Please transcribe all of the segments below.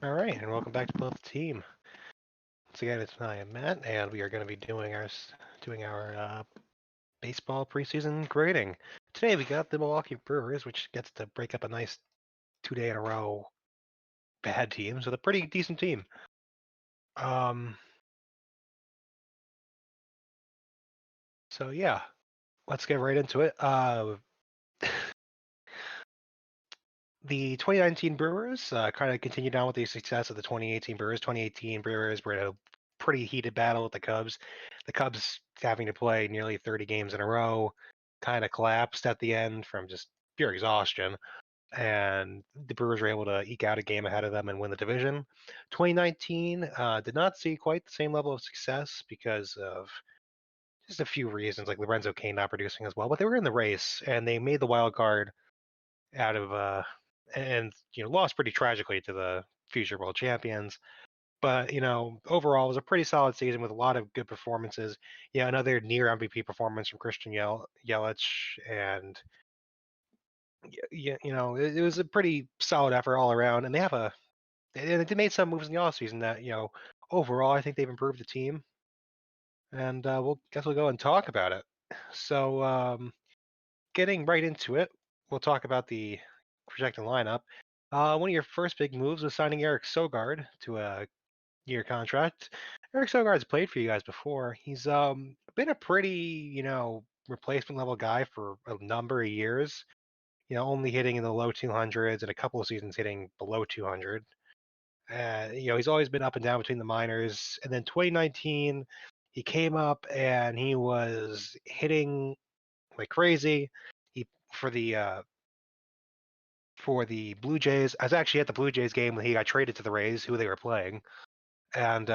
All right, and welcome back to Build the Team. Once again, I am Matt, and we are going to be doing our baseball preseason grading. Today we got the Milwaukee Brewers, which gets to break up a nice 2 day in a row bad teams with a pretty decent team. So yeah, let's get right into it. The 2019 Brewers kind of continued on with the success of the 2018 Brewers. 2018 Brewers were in a pretty heated battle with the Cubs. The Cubs having to play nearly 30 games in a row kind of collapsed at the end from just pure exhaustion. And the Brewers were able to eke out a game ahead of them and win the division. 2019 did not see quite the same level of success because of just a few reasons, like Lorenzo Cain not producing as well. But they were in the race and they made the wild card out of and lost pretty tragically to the future world champions. But overall, it was a pretty solid season with a lot of good performances. Yeah, another near MVP performance from Christian Yelich, and it was a pretty solid effort all around. And they made some moves in the offseason that overall I think they've improved the team. And we'll go and talk about it. So getting right into it, we'll talk about the projected lineup. One of your first big moves was signing Eric Sogard to a year contract. Eric Sogard's played for you guys before. He's been a pretty, replacement level guy for a number of years. Only hitting in the low 200s and a couple of seasons hitting below 200. He's always been up and down between the minors. And then 2019, he came up and he was hitting like crazy. He for the Blue Jays. I was actually at the Blue Jays game when he got traded to the Rays, who they were playing, and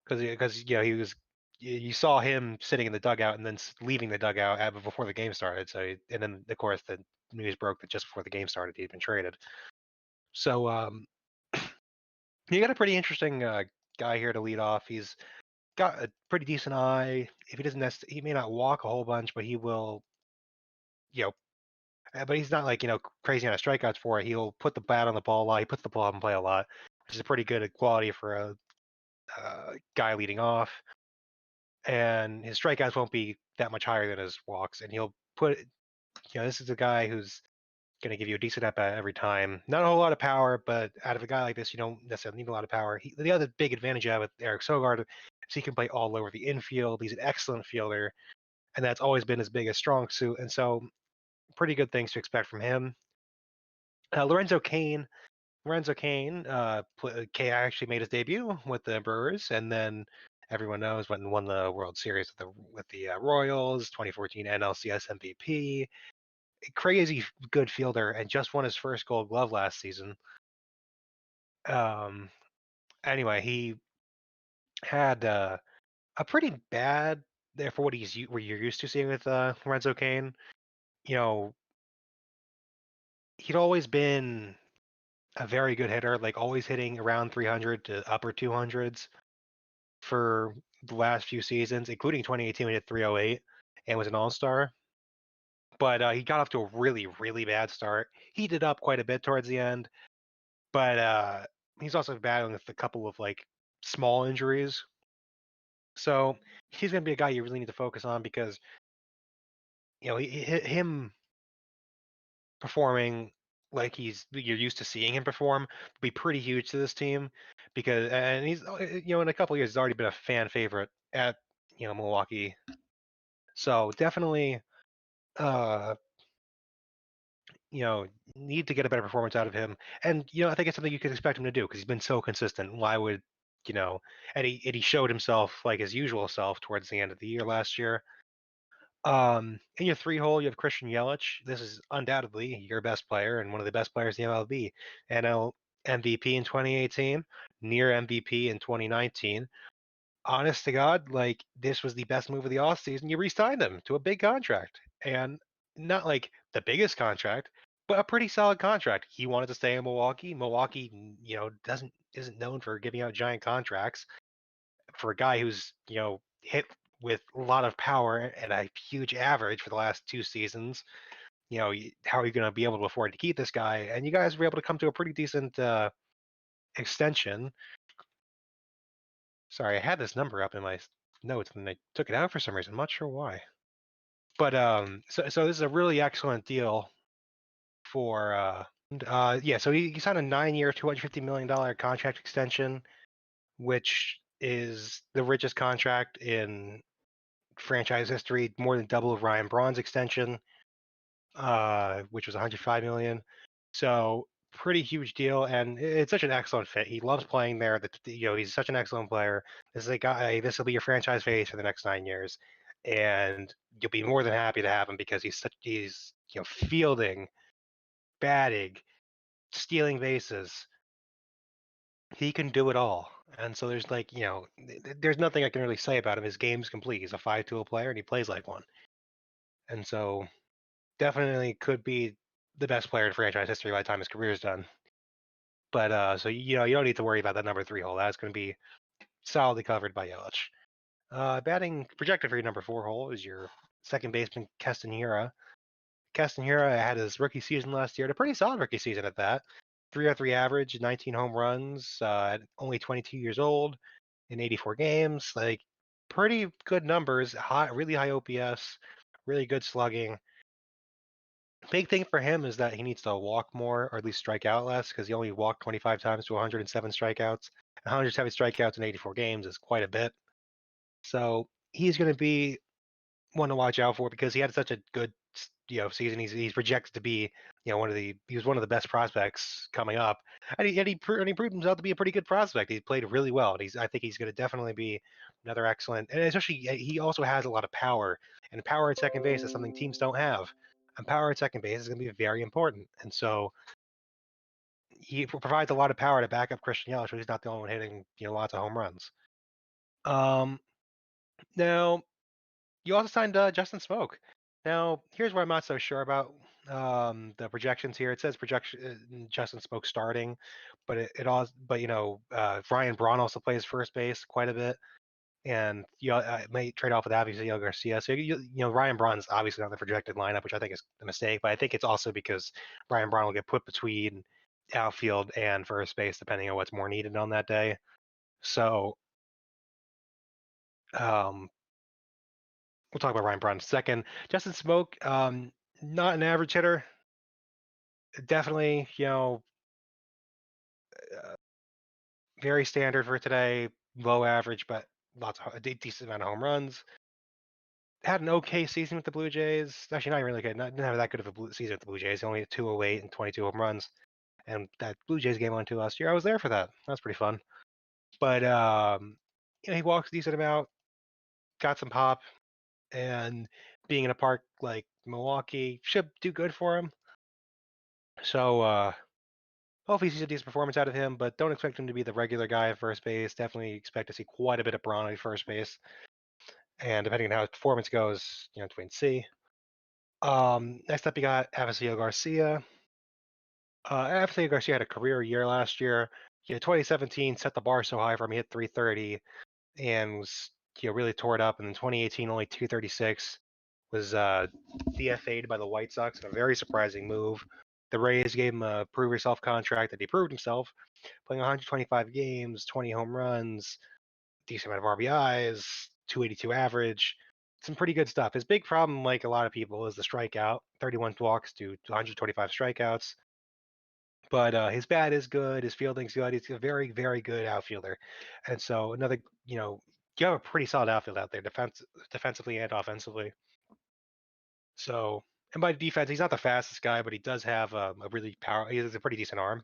because he was, you saw him sitting in the dugout and then leaving the dugout before the game started. And then of course the news broke that just before the game started he'd been traded. So you got a pretty interesting guy here to lead off. He's got a pretty decent eye. If he doesn't, he may not walk a whole bunch, but he will, you know, but he's not like, crazy on a strikeouts for it. He'll put the bat on the ball a lot. He puts the ball up and play a lot, which is a pretty good quality for a guy leading off. And his strikeouts won't be that much higher than his walks. And he'll put, this is a guy who's going to give you a decent at bat every time. Not a whole lot of power, but out of a guy like this, you don't necessarily need a lot of power. The other big advantage I have with Eric Sogard is he can play all over the infield. He's an excellent fielder, and that's always been his biggest strong suit. And so pretty good things to expect from him. Lorenzo Cain. Actually made his debut with the Brewers, and then everyone knows went and won the World Series with the Royals, 2014 NLCS MVP. Crazy good fielder, and just won his first Gold Glove last season. Anyway, he had a pretty bad there for what you're used to seeing with Lorenzo Cain. He'd always been a very good hitter, like always hitting around 300 to upper 200s for the last few seasons, including 2018 when he hit 308 and was an all-star. But he got off to a really, really bad start. He did up quite a bit towards the end, but he's also battling with a couple of like small injuries. So he's going to be a guy you really need to focus on because him performing like you're used to seeing him perform would be pretty huge to this team and he's in a couple of years he's already been a fan favorite at Milwaukee. So definitely need to get a better performance out of him. And I think it's something you could expect him to do because he's been so consistent. Why would and he showed himself like his usual self towards the end of the year last year. In your three hole, you have Christian Yelich. This is undoubtedly your best player and one of the best players in the MLB. NL MVP in 2018, near MVP in 2019. Honest to God, like this was the best move of the offseason. You re-signed him to a big contract, and not like the biggest contract, but a pretty solid contract. He wanted to stay in Milwaukee. Milwaukee, isn't known for giving out giant contracts. For a guy who's hit with a lot of power and a huge average for the last two seasons, how are you going to be able to afford to keep this guy? And you guys were able to come to a pretty decent extension. Sorry, I had this number up in my notes and I took it out for some reason. I'm not sure why. But so this is a really excellent deal for yeah. So he signed a 9-year, $250 million contract extension, which is the richest contract in franchise history, more than double of Ryan Braun's extension, which was 105 million. So pretty huge deal, and it's such an excellent fit. He loves playing there. He's such an excellent player. This is a guy. This will be your franchise face for the next 9 years, and you'll be more than happy to have him because he's fielding, batting, stealing bases. He can do it all. And so there's there's nothing I can really say about him. His game's complete. He's a 5-tool player and he plays like one. And so definitely could be the best player in franchise history by the time his career is done. But so you don't need to worry about that number 3 hole. That's going to be solidly covered by Yelich. Batting projected for your number 4 hole is your second baseman Castanera. Castanera had his rookie season last year, a pretty solid rookie season at that. 303 average, 19 home runs, at only 22 years old in 84 games. Like, pretty good numbers, really high OPS, really good slugging. Big thing for him is that he needs to walk more, or at least strike out less, because he only walked 25 times to 107 strikeouts. 107 strikeouts in 84 games is quite a bit. So he's going to be one to watch out for because he had such a good season. He's projected to be he was one of the best prospects coming up, and he proved himself to be a pretty good prospect. He played really well, and I think he's going to definitely be another excellent. And especially he also has a lot of power, and power at second base is something teams don't have. And power at second base is going to be very important, and so he provides a lot of power to back up Christian Yelich, so he's not the only one hitting lots of home runs. Um, Now you also signed Justin Smoke. Now, here's what I'm not so sure about the projections here. It says Justin Smoke starting, but Ryan Braun also plays first base quite a bit, and it may trade off with Avisail Garcia. So Ryan Braun's obviously not the projected lineup, which I think is a mistake. But I think it's also because Ryan Braun will get put between outfield and first base depending on what's more needed on that day. So um, we'll talk about Ryan Braun in a second. Justin Smoke, not an average hitter. Definitely, very standard for today. Low average, but a decent amount of home runs. Had an okay season with the Blue Jays. Actually, not really good. Didn't have that good of a season with the Blue Jays. Only 208 and 22 home runs. And that Blue Jays game on 2 last year, I was there for that. That was pretty fun. But he walks a decent amount, got some pop, and being in a park like Milwaukee should do good for him. So hopefully he sees a decent performance out of him, but don't expect him to be the regular guy at first base. Definitely expect to see quite a bit of Braun at first base. And depending on how his performance goes, it's wait and see. Next up, you got Avisail Garcia. Avisail Garcia had a career year last year. 2017 set the bar so high for him. He hit 330 and was really tore it up. And in 2018, only 236. Was DFA'd by the White Sox in a very surprising move. The Rays gave him a prove yourself contract that he proved himself, playing 125 games, 20 home runs, decent amount of RBIs, 282 average. Some pretty good stuff. His big problem, like a lot of people, is the strikeout. 31 walks to 125 strikeouts. But his bat is good. His fielding's good. He's a very, very good outfielder. And so you have a pretty solid outfield out there, defensively and offensively. So, and by defense, he's not the fastest guy, but he does have he has a pretty decent arm.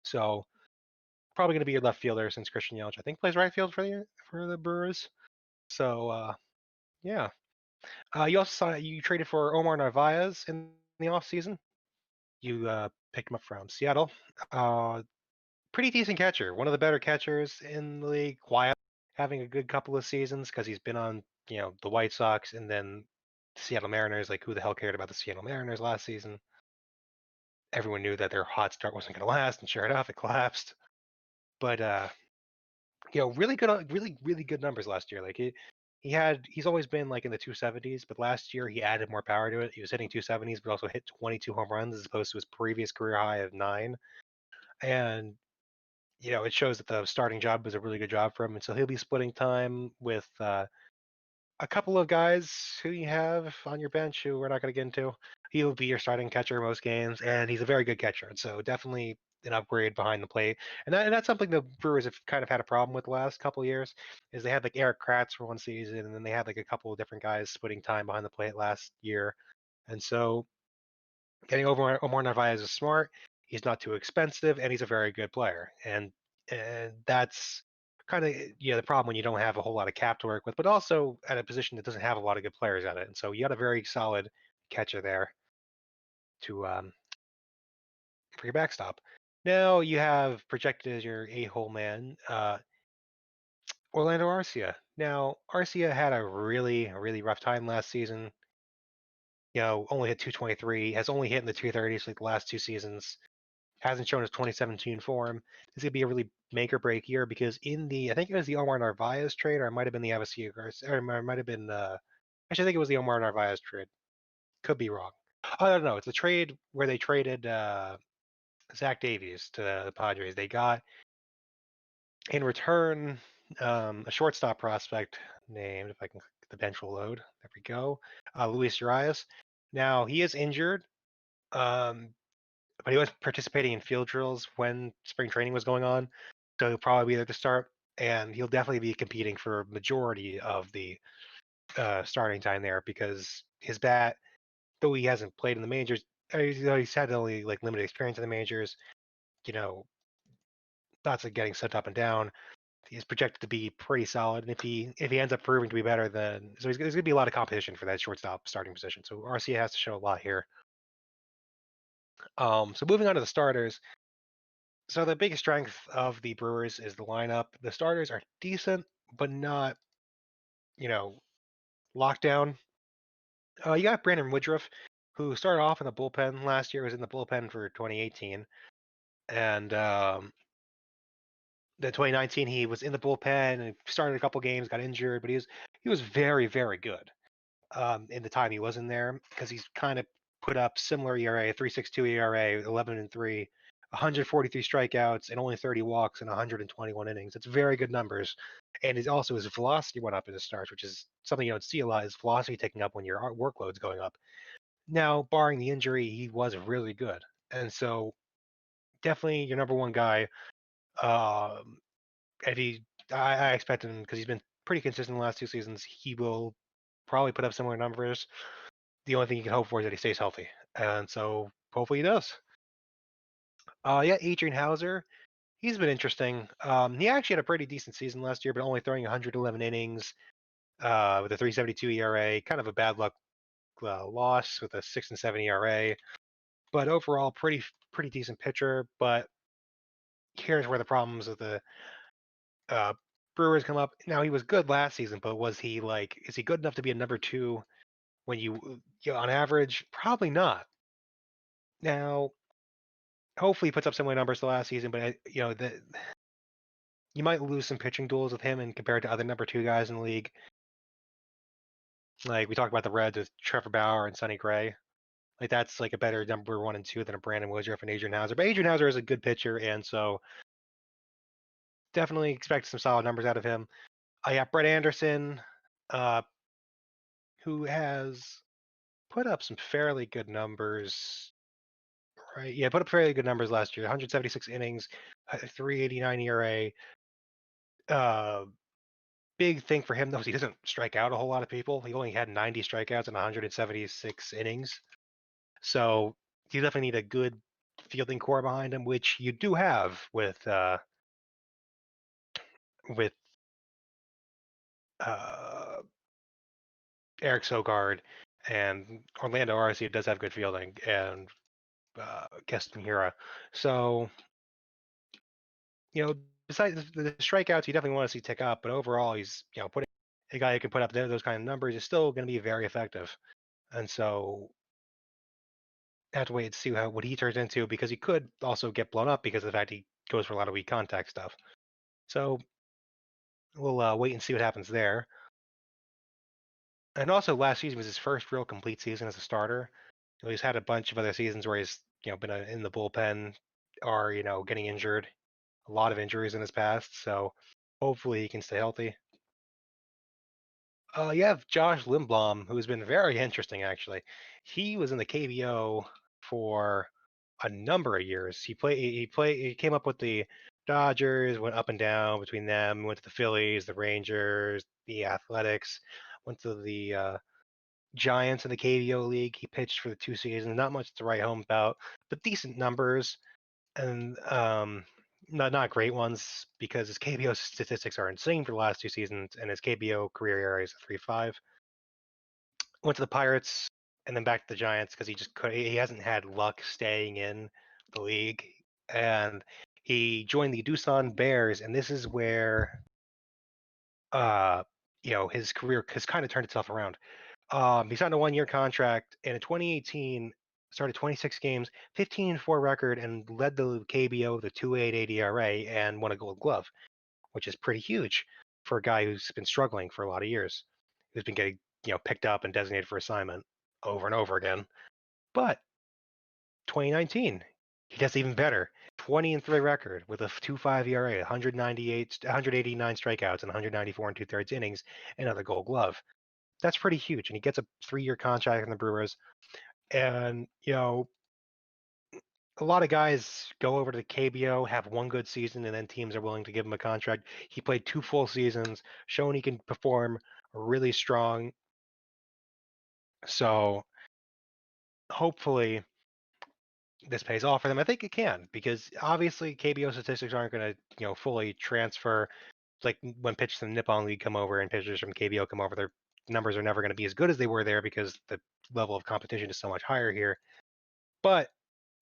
So, probably going to be your left fielder since Christian Yelich, I think, plays right field for the Brewers. So, yeah. You traded for Omar Narvaez in the offseason. You picked him up from Seattle. Pretty decent catcher. One of the better catchers in the league. Quiet, having a good couple of seasons because he's been on, the White Sox and then Seattle Mariners. Like, who the hell cared about the Seattle Mariners last season? Everyone knew that their hot start wasn't going to last, and sure enough, it collapsed. But really good, really, really good numbers last year. Like, he's always been like in the 270s, but last year he added more power to it. He was hitting 270s, but also hit 22 home runs as opposed to his previous career high of 9. And it shows that the starting job was a really good job for him. And so he'll be splitting time with a couple of guys who you have on your bench who we're not going to get into. He'll be your starting catcher most games, and he's a very good catcher. And so definitely an upgrade behind the plate. And that's something the Brewers have kind of had a problem with the last couple of years, is they had like Eric Kratz for one season, and then they had like a couple of different guys splitting time behind the plate last year. And so getting Omar Narvaez is smart. He's not too expensive, and he's a very good player. And that's kind of the problem when you don't have a whole lot of cap to work with, but also at a position that doesn't have a lot of good players at it. And so you got a very solid catcher there to for your backstop. Now you have projected as your a-hole man, Orlando Arcia. Now Arcia had a really really rough time last season. Only hit 223, has only hit in the 230s like the last 2 seasons. Hasn't shown his 2017 form. This is gonna be a really make or break year because I think it was the Omar Narvaez trade, or it might have been the Abasia Garcia, or it might have been actually I think it was the Omar Narvaez trade. Could be wrong. I don't know. It's a trade where they traded Zach Davies to the Padres. They got in return a shortstop prospect named, if I can click the bench will load. There we go. Luis Urias. Now he is injured. But he was participating in field drills when spring training was going on, so he'll probably be there to start, and he'll definitely be competing for a majority of the starting time there because his bat, though he hasn't played in the majors, he's had only like limited experience in the majors. You know, Lots of getting sent up and down. He's projected to be pretty solid, and if he ends up proving to be better, then there's going to be a lot of competition for that shortstop starting position. So RCA has to show a lot here. So moving on to the starters. So the biggest strength of the Brewers is the lineup. The starters are decent, but not, you know, lockdown. You got Brandon Woodruff, who started off in the bullpen last year, was in the bullpen for 2018. And the 2019, he was in the bullpen and started a couple games, got injured, but he was very, very good in the time he was in there because he's kind of put up similar ERA, 3.62 ERA, 11-3, 143 strikeouts, and only 30 walks in 121 innings. It's very good numbers. And his velocity went up in his starts, which is something you don't see a lot, is velocity taking up when your workload's going up. Now, barring the injury, he was really good. And so definitely your number one guy. Um, and I expect him, because he's been pretty consistent the last 2 seasons, he will probably put up similar numbers. The only thing you can hope for is that he stays healthy, and so hopefully he does. Yeah, Adrian Hauser, he's been interesting. He actually had a pretty decent season last year, but only throwing 111 innings with a 3.72 ERA. Kind of a bad luck loss with a 6.7 ERA, but overall pretty decent pitcher. But here's where the problems of the uh, Brewers come up. Now he was good last season, but is he good enough to be a number two when on average? Probably not. Now, hopefully he puts up similar numbers to last season, but you might lose some pitching duels with him and compared to other number two guys in the league. Like we talked about the Reds with Trevor Bauer and Sonny Gray. Like that's like a better number one and two than a Brandon Woodruff and Adrian Hauser. But Adrian Hauser is a good pitcher, and so definitely expect some solid numbers out of him. I got Brett Anderson, who has put up some fairly good numbers. Right? Yeah, put up fairly good numbers last year. 176 innings, 3.89 ERA. Big thing for him though is he doesn't strike out a whole lot of people. He only had 90 strikeouts in 176 innings. So you definitely need a good fielding core behind him, which you do have with Eric Sogard, and Orlando Arcia does have good fielding, and Keston Hira. So besides the strikeouts, you definitely want to see tick up, but overall, he's putting a guy who can put up those kind of numbers is still going to be very effective, and so have to wait to see what he turns into, because he could also get blown up because of the fact he goes for a lot of weak contact stuff. So we'll wait and see what happens there. And also, last season was his first real complete season as a starter. He's had a bunch of other seasons where he's been in the bullpen or getting injured. A lot of injuries in his past, so hopefully he can stay healthy. You have Josh Lindblom, who's been very interesting actually. He was in the KBO for a number of years. He came up with the Dodgers, went up and down between them, went to the Phillies, the Rangers, the Athletics, went to the Giants in the KBO league. He pitched for the 2 seasons, not much to write home about, but decent numbers and not great ones because his KBO statistics are insane for the last 2 seasons, and his KBO career ERA is 3.5. Went to the Pirates and then back to the Giants because he just could. He hasn't had luck staying in the league, and he joined the Doosan Bears, and this is where uh his career has kind of turned itself around. He signed a 1-year contract, and in 2018 started 26 games, 15-4 record, and led the KBO with a 2.88 ERA and won a Gold Glove, which is pretty huge for a guy who's been struggling for a lot of years, who's been getting picked up and designated for assignment over and over again. But 2019, he does even better. 20-3 record with a 2.5 ERA, 189 strikeouts, and 194 and 2/3 innings, and another Gold Glove. That's pretty huge, and he gets a 3-year contract in the Brewers. And a lot of guys go over to the KBO, have one good season, and then teams are willing to give him a contract. He played 2 full seasons, showing he can perform really strong. So hopefully this pays off for them. I think it can, because obviously KBO statistics aren't going to fully transfer. Like when pitchers from the Nippon League come over and pitchers from KBO come over, their numbers are never going to be as good as they were there because the level of competition is so much higher here. But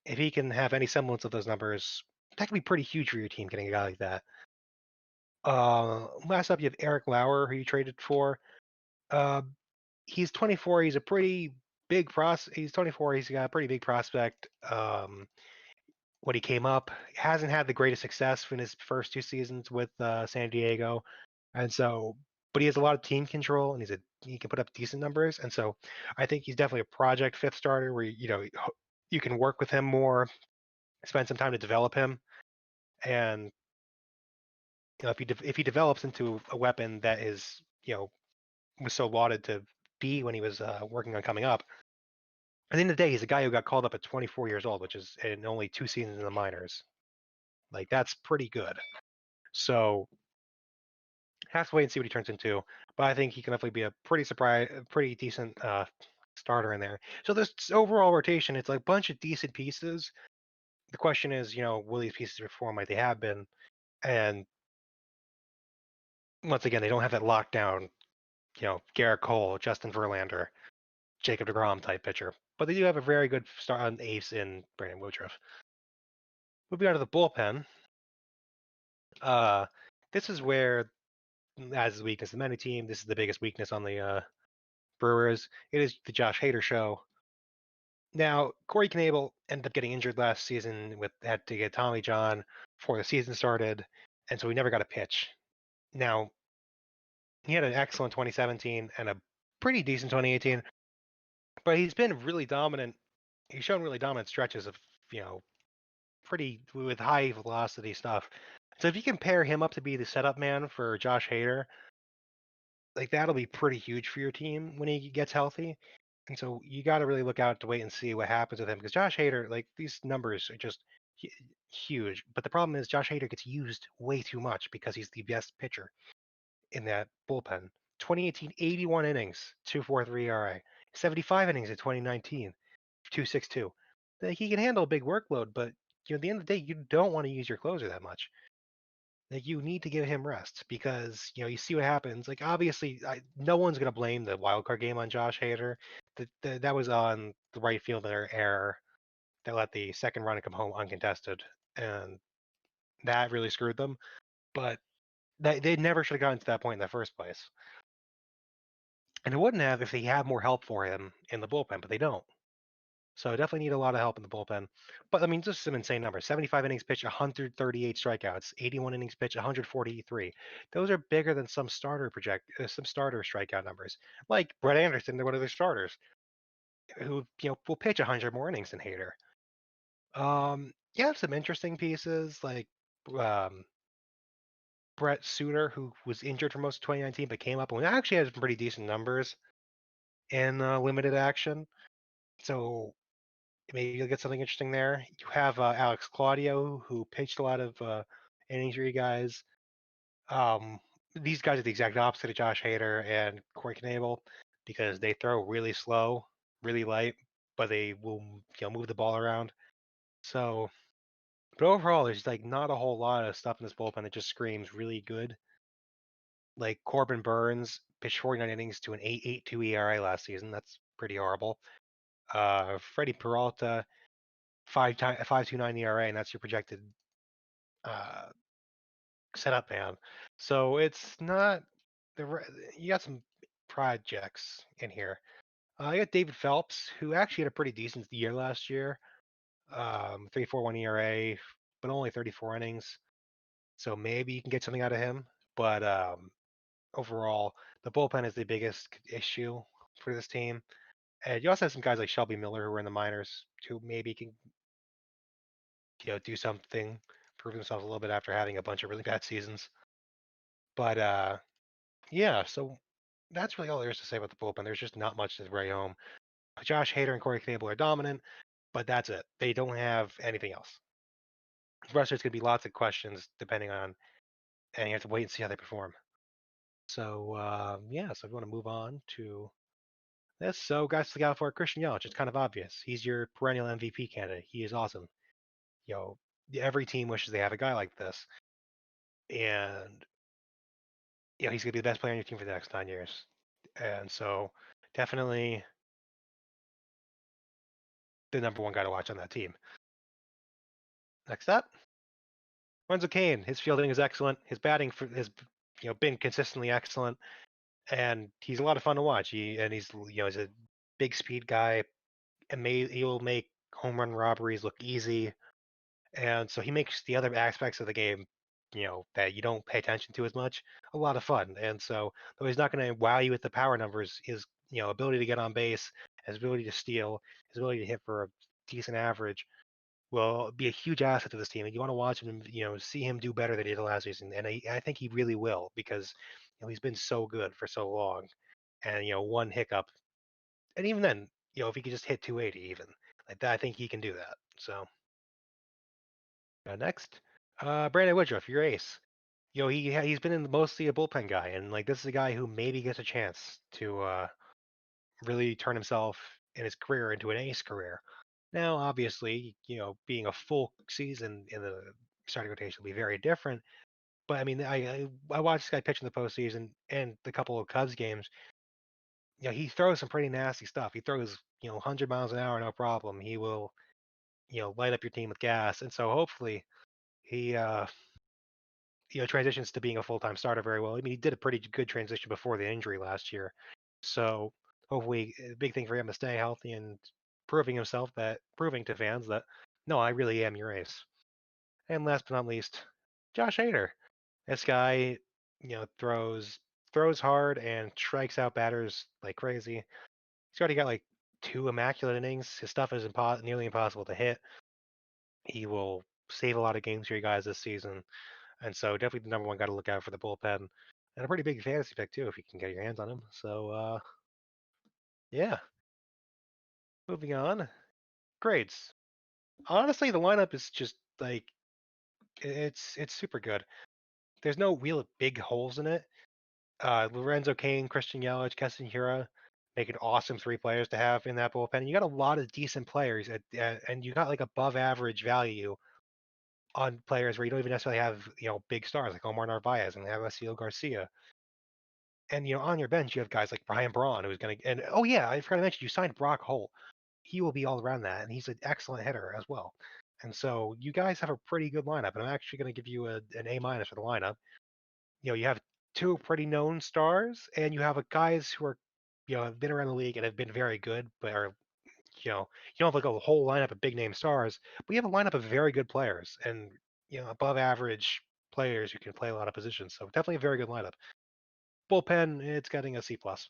if he can have any semblance of those numbers, that could be pretty huge for your team getting a guy like that. Last up, you have Eric Lauer, who you traded for. Uh, he's 24. He's a pretty big He's 24. He's got a pretty big prospect. When he came up, hasn't had the greatest success in his first 2 seasons with San Diego, and so, but he has a lot of team control, and he can put up decent numbers, and so I think he's definitely a project fifth starter where you can work with him more, spend some time to develop him, and if he develops into a weapon that is was so lauded to be when he was working on coming up. At the end of the day, he's a guy who got called up at 24 years old, which is in only 2 seasons in the minors. Like that's pretty good. So have to wait and see what he turns into. But I think he can definitely be a pretty decent starter in there. So this overall rotation, it's like a bunch of decent pieces. The question is, will these pieces perform like they have been? And once again, they don't have that lockdown, Garrett Cole, Justin Verlander, Jacob deGrom type pitcher. But they do have a very good start on ace in Brandon Woodruff. Moving on to the bullpen. This is where, as the weakness of many team, this is the biggest weakness on the Brewers. It is the Josh Hader show. Now, Corey Knebel ended up getting injured last season had to get Tommy John before the season started, and so he never got a pitch. Now, he had an excellent 2017 and a pretty decent 2018, but he's been really dominant. He's shown really dominant stretches of, pretty with high velocity stuff. So if you can pair him up to be the setup man for Josh Hader, like that'll be pretty huge for your team when he gets healthy. And so you got to really look out to wait and see what happens with him, because Josh Hader, like these numbers are just huge. But the problem is Josh Hader gets used way too much because he's the best pitcher in that bullpen. 2018, 81 innings, 2.43 ERA. 75 innings in 2019, 2.62. Like he can handle a big workload, but at the end of the day, you don't want to use your closer that much. Like you need to give him rest because you see what happens. Like obviously, no one's gonna blame the wild card game on Josh Hader. That was on the right fielder error that let the second run come home uncontested, and that really screwed them. But they never should have gotten to that point in the first place, and it wouldn't have if they had more help for him in the bullpen. But they don't. So definitely need a lot of help in the bullpen. But I mean, just some insane numbers: 75 innings pitched, 138 strikeouts; 81 innings pitched, 143. Those are bigger than some starter strikeout numbers. Like Brett Anderson, they're one of their starters, who will pitch 100 more innings than Hader. You have some interesting pieces like um, Brett Suter, who was injured for most of 2019, but came up and actually has some pretty decent numbers in limited action. So maybe you'll get something interesting there. You have Alex Claudio, who pitched a lot of innings for you guys. Um, these guys are the exact opposite of Josh Hader and Corey Knebel because they throw really slow, really light, but they will move the ball around. So, but overall, there's like not a whole lot of stuff in this bullpen that just screams really good. Like Corbin Burns pitched 49 innings to an 8.82 ERA last season. That's pretty horrible. Freddie Peralta, 5.29 ERA, and that's your projected uh, setup man. So it's not you got some projects in here. I got David Phelps, who actually had a pretty decent year last year. 3.41 ERA, but only 34 innings. So maybe you can get something out of him. But overall, the bullpen is the biggest issue for this team. And you also have some guys like Shelby Miller who are in the minors who maybe can do something, prove themselves a little bit after having a bunch of really bad seasons. But yeah, so that's really all there is to say about the bullpen. There's just not much to write home. Josh Hader and Corey Knebel are dominant, but that's it. They don't have anything else. The rest there's going to be lots of questions depending on, and you have to wait and see how they perform. So yeah, so if you want to move on to this, so guys to look out for Christian Yelich. It's kind of obvious. He's your perennial MVP candidate. He is awesome. You know, every team wishes they have a guy like this, and he's going to be the best player on your team for the next 9 years. And so definitely the number one guy to watch on that team. Next up, Lorenzo Cain. His fielding is excellent. His batting has been consistently excellent, and he's a lot of fun to watch. He's a big speed guy, and he'll make home run robberies look easy, and so he makes the other aspects of the game, that you don't pay attention to as much, a lot of fun. And so, though he's not going to wow you with the power numbers, his ability to get on base, his ability to steal, his ability to hit for a decent average will be a huge asset to this team. And you want to watch him, see him do better than he did last season. And I think he really will because he's been so good for so long. And one hiccup, and even then, if he could just hit 280 even like that, I think he can do that. So next, Brandon Woodruff, your ace. He's been in mostly a bullpen guy, and like this is a guy who maybe gets a chance to really turn himself in his career into an ace career. Now, obviously, being a full season in the starting rotation will be very different. But I mean, I watched this guy pitch in the postseason and the couple of Cubs games. He throws some pretty nasty stuff. He throws 100 miles an hour, no problem. He will light up your team with gas. And so hopefully he transitions to being a full-time starter very well. I mean, he did a pretty good transition before the injury last year. So hopefully, a big thing for him to stay healthy and proving to fans that no, I really am your ace. And last but not least, Josh Hader. This guy, throws hard and strikes out batters like crazy. He's already got like 2 immaculate innings. His stuff is nearly impossible to hit. He will save a lot of games for you guys this season. And so definitely the number one guy to look out for the bullpen. And a pretty big fantasy pick too if you can get your hands on him. So yeah. Moving on. Grades. Honestly, the lineup is just like it's super good. There's no real big holes in it. Lorenzo Cain, Christian Yelich, Keston Hiura make an awesome 3 players to have in that bullpen. You got a lot of decent players, and you got like above average value on players where you don't even necessarily have big stars like Omar Narvaez and Alessio Garcia. And on your bench you have guys like Brian Braun who's going to. And oh yeah, I forgot to mention you signed Brock Holt. He will be all around that, and he's an excellent hitter as well. And so you guys have a pretty good lineup, and I'm actually going to give you an A- for the lineup. You have 2 pretty known stars, and you have guys who are have been around the league and have been very good, but are you don't have like a whole lineup of big name stars, but you have a lineup of very good players and above average players who can play a lot of positions. So definitely a very good lineup. Bullpen, it's getting a C plus.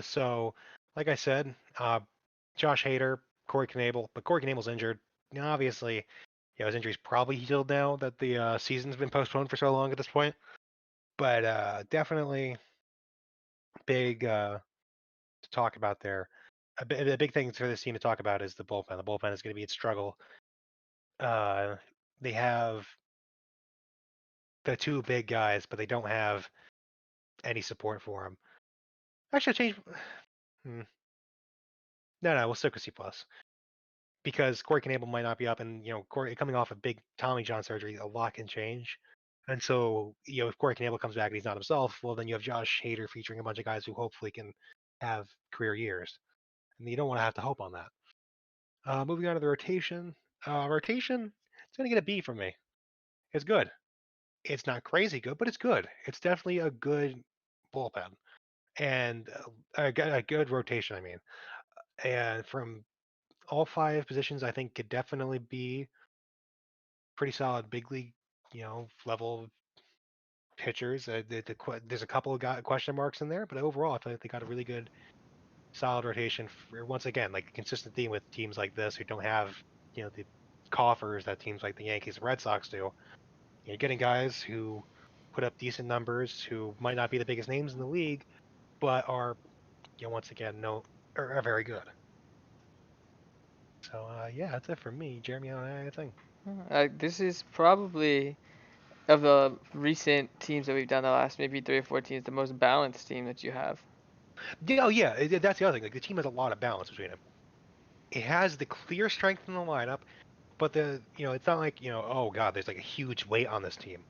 So like I said, Josh Hader, Corey Knebel, but Corey Knebel's injured. Now, obviously, his injury's probably healed now that the season's been postponed for so long at this point. But definitely big to talk about there. A big thing for this team to talk about is the bullpen. The bullpen is going to be its struggle. They have the two big guys, but they don't have any support for them. Actually, change. No, we'll stick with C plus because Corey Knebel might not be up, and Corey coming off a big Tommy John surgery, a lot can change. And so, if Corey Knebel comes back and he's not himself, well, then you have Josh Hader featuring a bunch of guys who hopefully can have career years, and you don't want to have to hope on that. Moving on to the rotation. Rotation, it's going to get a B from me. It's good. It's not crazy good, but it's good. It's definitely a good bullpen and a good rotation, I mean. And from all five positions, I think could definitely be pretty solid big league, level pitchers. There's a couple of question marks in there, but overall, I feel like they got a really good, solid rotation. Once again, like a consistent theme with teams like this who don't have, the coffers that teams like the Yankees and Red Sox do. You're getting guys who put up decent numbers, who might not be the biggest names in the league, but are, once again, are very good. So yeah, that's it for me, Jeremy. I don't have anything. This is probably of the recent teams that we've done, the last maybe 3 or 4 teams, the most balanced team that you have. Yeah, that's the other thing. Like the team has a lot of balance between them. It has the clear strength in the lineup, but it's not like oh god, there's like a huge weight on this team.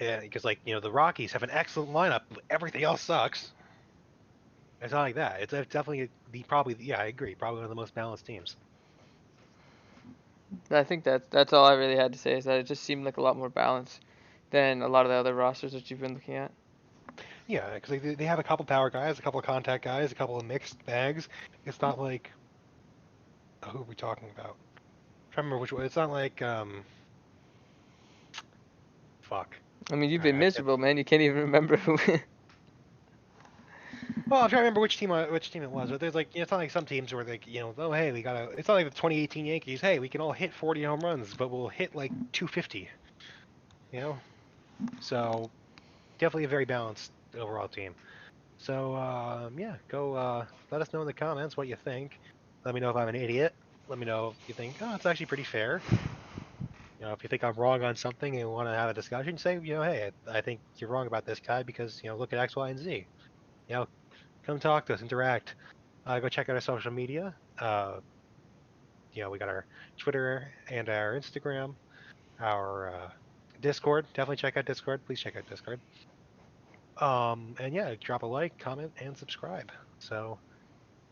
Yeah, because like the Rockies have an excellent lineup, but everything else sucks. It's not like that. It's definitely probably I agree, probably one of the most balanced teams. I think that's all I really had to say, is that it just seemed like a lot more balanced than a lot of the other rosters that you've been looking at. Yeah, because they have a couple power guys, a couple of contact guys, a couple of mixed bags. It's not like who are we talking about? I'm trying to remember which one. It's not like fuck. I mean, you've been miserable, man. You can't even remember who. Well, I'm trying to remember which team it was, but there's like it's not like some teams where like oh hey we gotta. It's not like the 2018 Yankees. Hey, we can all hit 40 home runs, but we'll hit like 250. You know, so definitely a very balanced overall team. So yeah, go let us know in the comments what you think. Let me know if I'm an idiot. Let me know if you think it's actually pretty fair. If you think I'm wrong on something and want to have a discussion, say hey, I think you're wrong about this guy because look at X, Y, and Z. Come talk to us, interact. Go check out our social media. We got our Twitter and our Instagram, our Discord. Definitely check out Discord. Please check out Discord. And yeah, drop a like, comment, and subscribe. So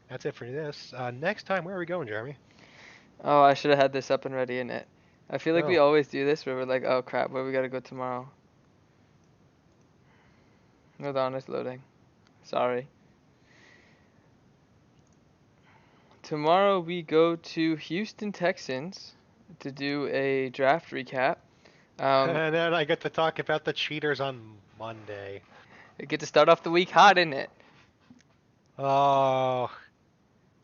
that's it for this. Next time, where are we going, Jeremy? Oh, I should have had this up and ready in it. I feel like we Oh, always do this where we're like, oh crap, where we gotta go tomorrow? Hold on, it's loading. Sorry. Tomorrow we go to Houston Texans to do a draft recap. and then I get to talk about the cheaters on Monday. We get to start off the week hot, isn't it? Oh,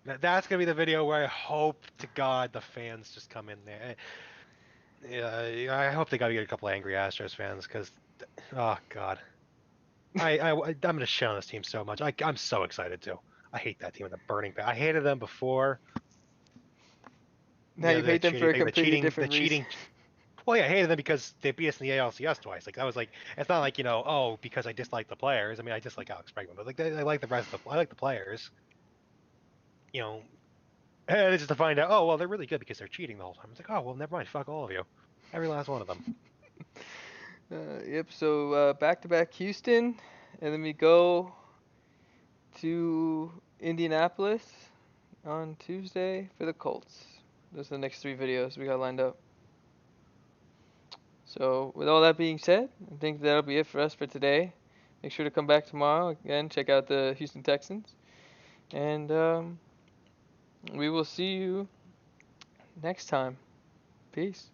that's gonna be the video where I hope to God the fans just come in there. Yeah, I hope they got to get a couple of angry Astros fans because, oh God, I'm gonna shit on this team so much. I'm so excited too. I hate that team with a burning passion. I hated them before. Now you The hate them for cheating a thing, completely the different reason. cheating. Well, yeah, I hated them because they beat us in the ALCS twice. Like that was like, it's not like oh, because I dislike the players. I mean, I dislike Alex Bregman, but like I like the rest of I like the players. You know, and it's just to find out, oh well, they're really good because they're cheating the whole time. It's like, oh well, never mind. Fuck all of you, every last one of them. Yep, so back to back Houston, and then we go to Indianapolis on Tuesday for the Colts. Those are the next 3 videos we got lined up. So, with all that being said, I think that'll be it for us for today. Make sure to come back tomorrow again. Check out the Houston Texans, and we will see you next time. Peace.